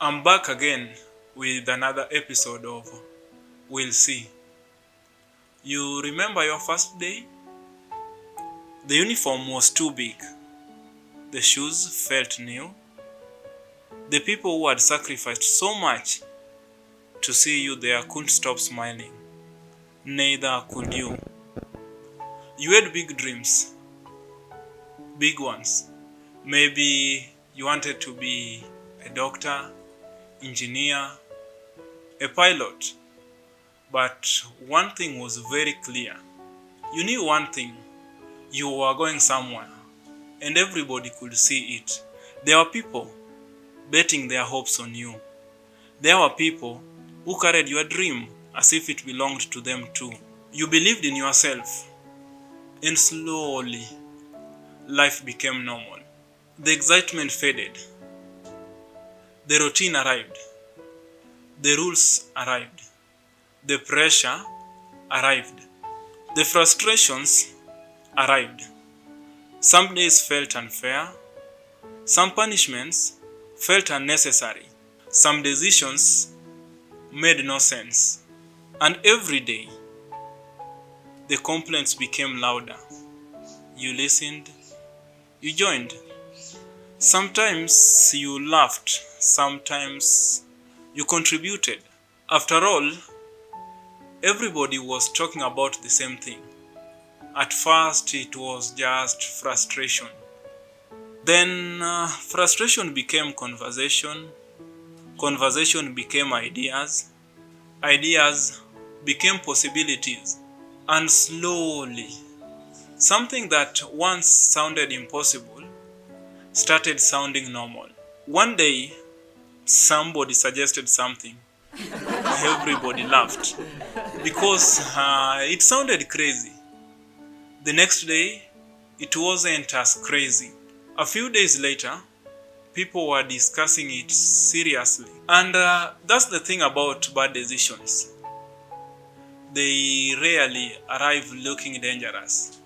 I'm back again with another episode of We'll See. You remember your first day? The uniform was too big. The shoes felt new. The people who had sacrificed so much to see you there couldn't stop smiling. Neither could you. You had big dreams. Big ones. Maybe you wanted to be a doctor, engineer, a pilot. But one thing was very clear. You knew one thing. You were going somewhere. And everybody could see it. There were people betting their hopes on you. There were people who carried your dream as if it belonged to them too. You believed in yourself. And slowly, life became normal. The excitement faded. The routine arrived. The rules arrived. The pressure arrived. The frustrations arrived. Some days felt unfair. Some punishments felt unnecessary. Some decisions made no sense. And every day, the complaints became louder. You listened. You joined. Sometimes you laughed. Sometimes you contributed. After all, everybody was talking about the same thing. At first, it was just frustration. Then frustration became conversation. Conversation became ideas. Ideas became possibilities. And slowly, something that once sounded impossible started sounding normal. One day, somebody suggested something. Everybody laughed because it sounded crazy. The next day, it wasn't as crazy. A few days later, people were discussing it seriously. And that's the thing about bad decisions. They rarely arrive looking dangerous.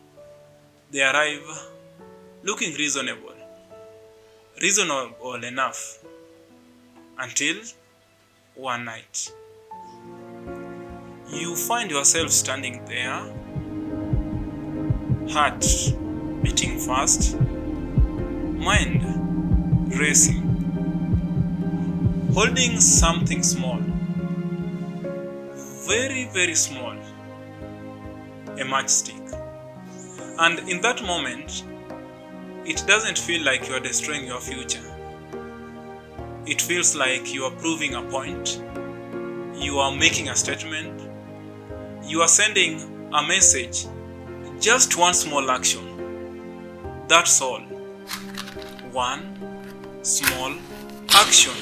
They arrive looking reasonable. Reasonable enough. Until one night, you find yourself standing there, heart beating fast, mind racing, holding something small, very, very small, a matchstick. And in that moment, it doesn't feel like you are destroying your future. It feels like you are proving a point. You are making a statement. You are sending a message. Just one small action. That's all. One small action.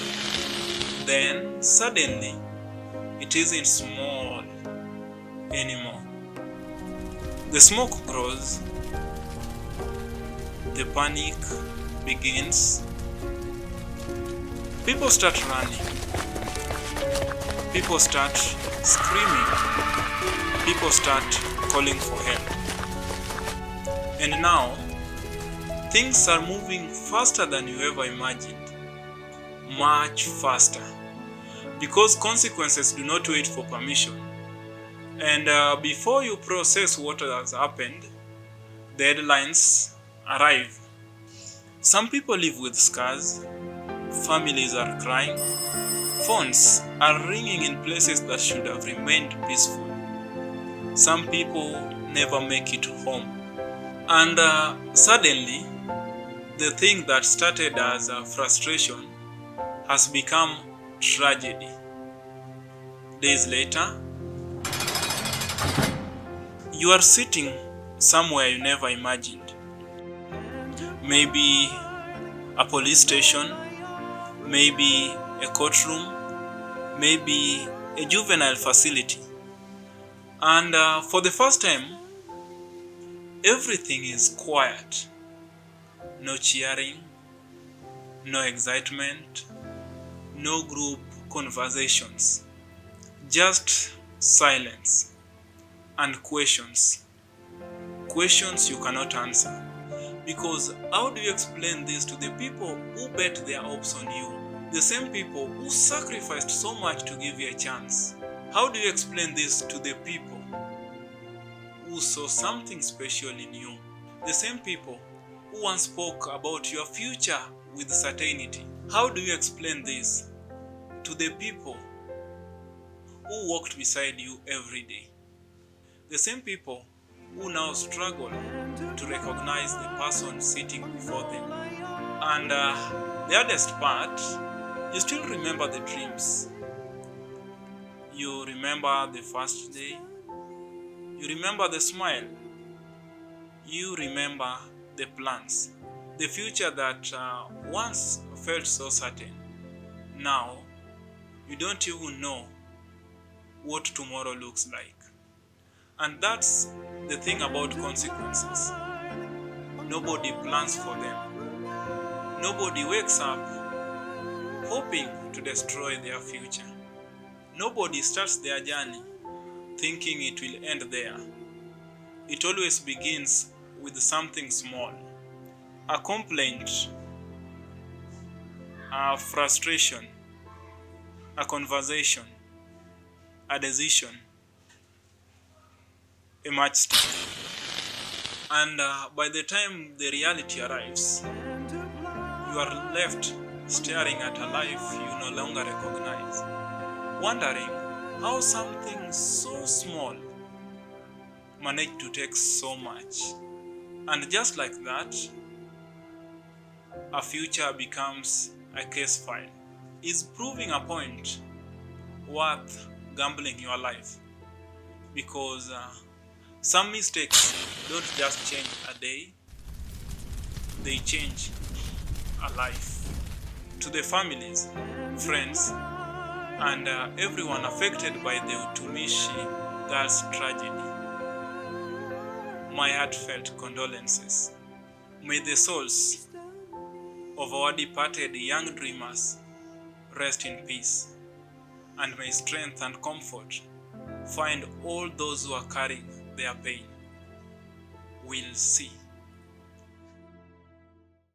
Then suddenly, it isn't small anymore. The smoke grows. The panic begins. People start running. People start screaming. People start calling for help. And now, things are moving faster than you ever imagined. Much faster. Because consequences do not wait for permission. And before you process what has happened, the headlines arrive. Some people live with scars. Families are crying. Phones are ringing in places that should have remained peaceful. Some people never make it home. And suddenly, the thing that started as a frustration has become tragedy. Days later, you are sitting somewhere you never imagined. Maybe a police station, maybe a courtroom, maybe a juvenile facility. And for the first time, everything is quiet. No cheering, no excitement, no group conversations. Just silence and questions. Questions you cannot answer. Because how do you explain this to the people who bet their hopes on you? The same people who sacrificed so much to give you a chance. How do you explain this to the people who saw something special in you? The same people who once spoke about your future with certainty. How do you explain this to the people who walked beside you every day? The same people who now struggle to recognize the person sitting before them. And the hardest part, you still remember the dreams. You remember the first day. You remember the smile. You remember the plans. The future that once felt so certain. Now, you don't even know what tomorrow looks like. And that's the thing about consequences. Nobody plans for them. Nobody wakes up hoping to destroy their future. Nobody starts their journey thinking it will end there. It always begins with something small. A complaint, a frustration, a conversation, a decision, a matchstick. And by the time the reality arrives, you are left staring at a life you no longer recognize, wondering how something so small managed to take so much. And just like that, a future becomes a case file. Is proving a point worth gambling your life? Because some mistakes don't just change a day, they change a life. To the families, friends, and everyone affected by the Utumishi girl's tragedy, my heartfelt condolences. May the souls of our departed young dreamers rest in peace, and may strength and comfort find all those who are carrying their pain. We'll see.